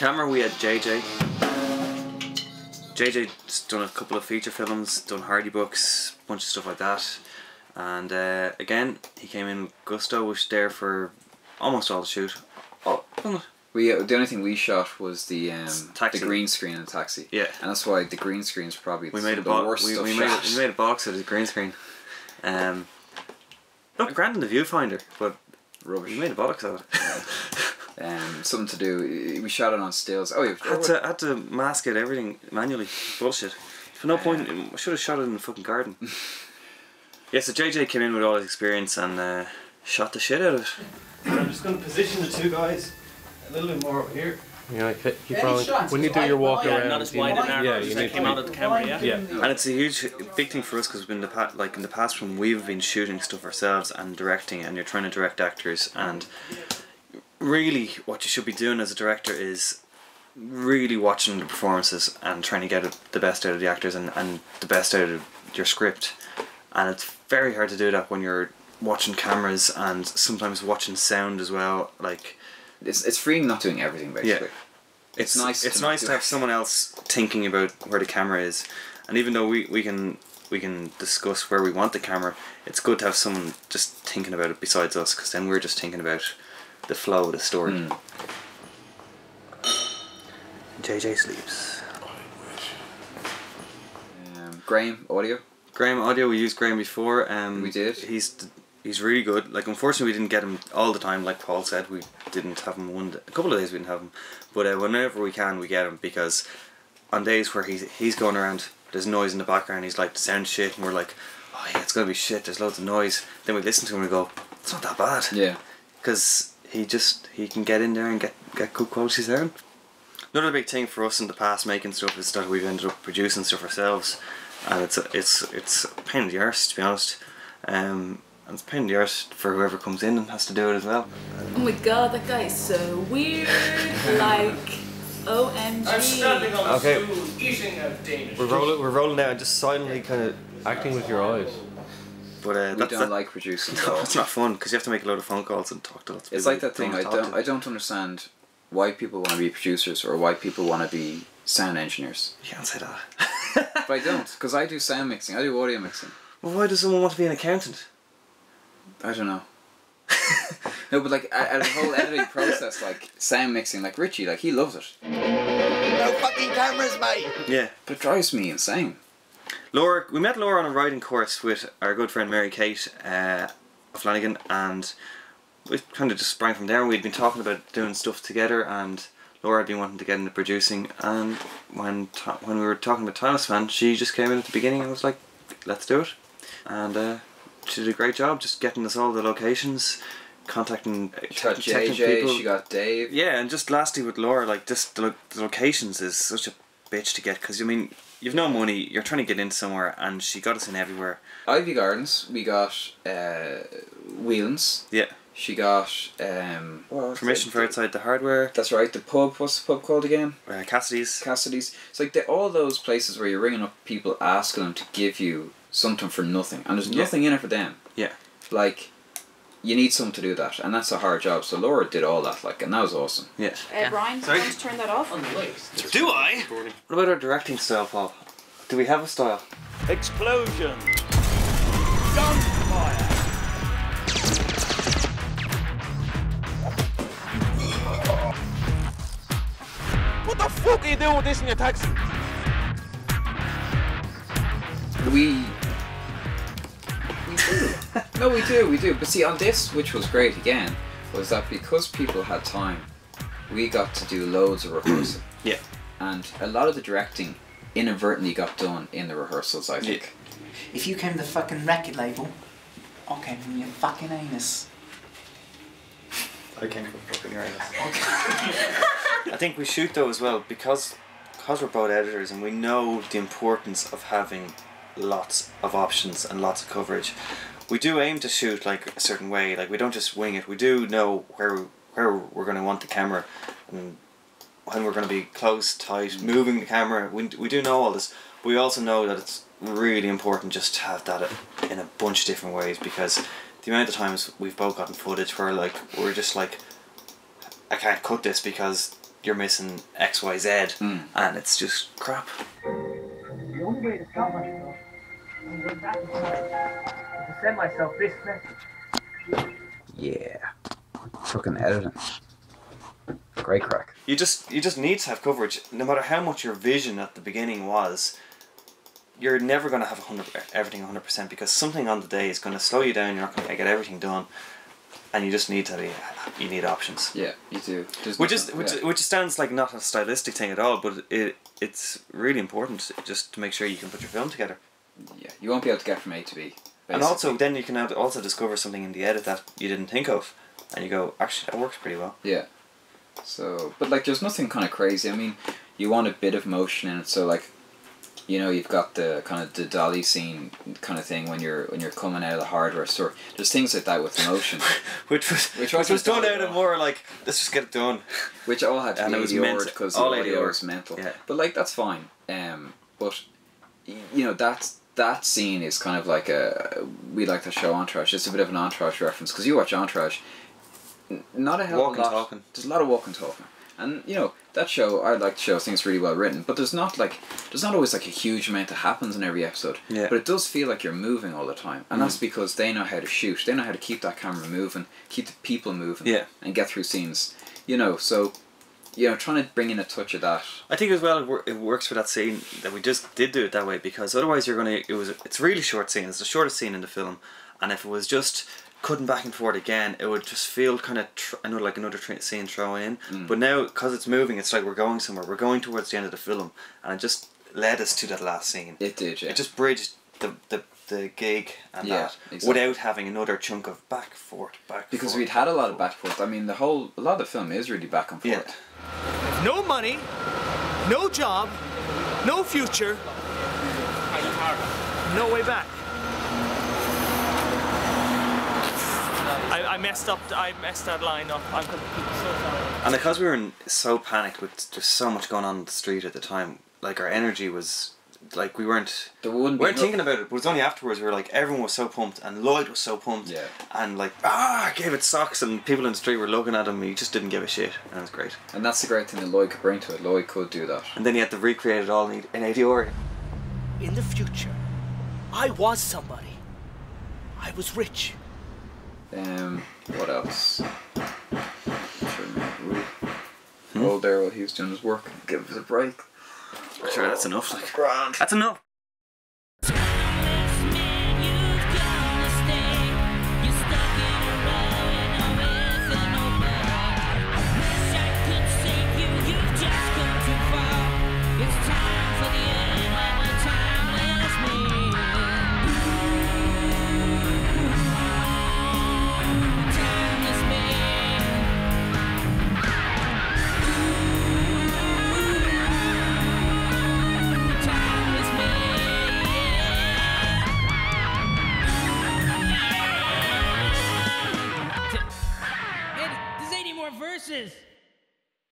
camera we had JJ. JJ's done a couple of feature films, done Hardy books, a bunch of stuff like that. And again, he came in with gusto, was there for almost all the shoot. Oh, the only thing we shot was the green screen in the taxi. Yeah. And that's why the green screen is probably we made a worst we stuff made a box out of the green screen. Not grand in the viewfinder, but rubbish. We made a bollocks out of it. Something to do. We shot it on stills. Oh, yeah. Had to mask it everything manually. Bullshit. For no point. I should have shot it in the fucking garden. Yeah, so JJ came in with all his experience and shot the shit out of it. I'm just going to position the two guys a little bit more over here. Yeah, keep rolling. When you do your walk around, not as wide and narrow as they came out of the camera, yeah. And it's a big thing for us because in the past when we've been shooting stuff ourselves and directing, and you're trying to direct actors, and really what you should be doing as a director is really watching the performances and trying to get the best out of the actors and the best out of your script. And it's very hard to do that when you're watching cameras and sometimes watching sound as well. Like it's freeing not doing everything basically. Yeah. It's nice. It's nice to have someone else thinking about where the camera is, and even though we can discuss where we want the camera, it's good to have someone just thinking about it besides us, because then we're just thinking about the flow of the story. JJ sleeps. Graham audio. Graham audio. We used Graham before. We did. He's really good. Like, unfortunately we didn't get him all the time, like Paul said. We didn't have him a couple of days we didn't have him, but whenever we can we get him, because on days where he's going around, there's noise in the background, he's like, sound shit, and we're like, oh yeah, it's gonna be shit, there's loads of noise. Then we listen to him and we go, it's not that bad. Yeah. Because he can get in there and get good quality sound. Another big thing for us in the past making stuff is that we've ended up producing stuff ourselves, and it's a pain in the arse, to be honest. And it's a pain in the arse for whoever comes in and has to do it as well. Oh my god, that guy is so weird. Like, OMG. I'm standing on the Okay. stool, eating a Danish. We're rolling now and just silently kind of acting with your eyes. But we don't like producing. No, it's not fun because you have to make a load of phone calls and talk to lots of people. It's like that thing. I don't understand why people want to be producers or why people want to be sound engineers. You can't say that. But I don't, because I do sound mixing. I do audio mixing. Well, why does someone want to be an accountant? I don't know. No, but like out of the whole editing process, like sound mixing, like Richie, like he loves it. No fucking cameras, mate. Yeah. But it drives me insane. Laura, we met Laura on a writing course with our good friend Mary Kate Flanagan, and we kind of just sprang from there. We'd been talking about doing stuff together, and Laura had been wanting to get into producing, and when we were talking about Talisman, she just came in at the beginning and was like, let's do it. And she did a great job just getting us all the locations, contacting She got technical JJ, people. she got Dave. Yeah, and just lastly with Laura, like just the locations is such a bitch to get, because I mean, you've no money, you're trying to get in somewhere, and she got us in everywhere. Ivy Gardens, we got Whelan's. Yeah. She got Permission for outside the hardware. That's right. The pub. What's the pub called again? Cassidy's. Cassidy's. It's like all those places where you're ringing up people asking them to give you something for nothing, and there's nothing in it for them. Yeah. Like, you need someone to do that, and that's a hard job. So Laura did all that, like, and that was awesome. Yeah. Brian, Sorry? just turn that off. Do I? What about our directing style, Paul? Do we have a style? Explosion. Gunfire. What the fuck are you doing with this in your taxi? We do. No, we do. But see, on this, which was great again, was that because people had time, we got to do loads of rehearsal. Yeah. And a lot of the directing inadvertently got done in the rehearsals, I think. If you came to the fucking record label, I came from your fucking anus. I came from fucking your anus. I think we shoot though as well because we're both editors and we know the importance of having lots of options and lots of coverage. We do aim to shoot like a certain way, like we don't just wing it. We do know where we're going to want the camera and when we're going to be close, tight, moving the camera. We do know all this. But we also know that it's really important just to have that in a bunch of different ways, because the amount of times we've both gotten footage where like we're just like, I can't cut this because you're missing X, Y, Z, and it's just crap. The only way to stop myself and get back in time is to send myself this message. Yeah. Fucking editing. Great crack. You just need to have coverage. No matter how much your vision at the beginning was, you're never going to have everything 100% because something on the day is going to slow you down. You're not going to get everything done, and you just need you need options. Yeah, you do. Which sounds like not a stylistic thing at all, but it's really important just to make sure you can put your film together. Yeah, you won't be able to get from A to B. Basically. And also, then you can also discover something in the edit that you didn't think of, and you go, actually, that works pretty well. Yeah. So, but like, there's nothing kind of crazy. I mean, you want a bit of motion in it, so like, you know, you've got the kind of the dolly scene kind of thing when you're coming out of the hardware store. There's things like that with motion, which was done out of more like, let's just get it done. Which all had to be ADR'd because the audio was mental. Yeah. But like, that's fine. But you know, that scene is kind of like we like to show Entourage. It's a bit of an Entourage reference because you watch Entourage. Not a hell of a lot. Talking. There's a lot of walking talking, and you know that show. I like the show. I think it's really well written, but there's not always like a huge amount that happens in every episode. Yeah. But it does feel like you're moving all the time, and that's because they know how to shoot. They know how to keep that camera moving, keep the people moving, and get through scenes. You know, so you know, trying to bring in a touch of that. I think as well it works for that scene that we just did do it that way because otherwise it's a really short scene. It's the shortest scene in the film, and if it was just cutting back and forth again, it would just feel kind of like another scene thrown in. But now, because it's moving, it's like we're going somewhere. We're going towards the end of the film, and it just led us to that last scene. It did, yeah. It just bridged the gig and that exactly. Without having another chunk of back forth. Because we'd had a lot of back and forth. I mean, a lot of the film is really back and forth. Yeah. No money, no job, no future, no way back. I messed that line up. I'm so sorry. And because we were so panicked with just so much going on in the street at the time, like our energy was like we weren't thinking about it. But it was only afterwards we were like everyone was so pumped and Lloyd was so pumped. Yeah. And like I gave it socks and people in the street were looking at him. He just didn't give a shit, and it was great. And that's the great thing that Lloyd could bring to it. Lloyd could do that. And then he had to recreate it all in ADR. In the future, I was somebody. I was rich. What else? Old Daryl, he was doing his work. Give us a break. Sure, that's enough. Like, grand. That's enough. Verses.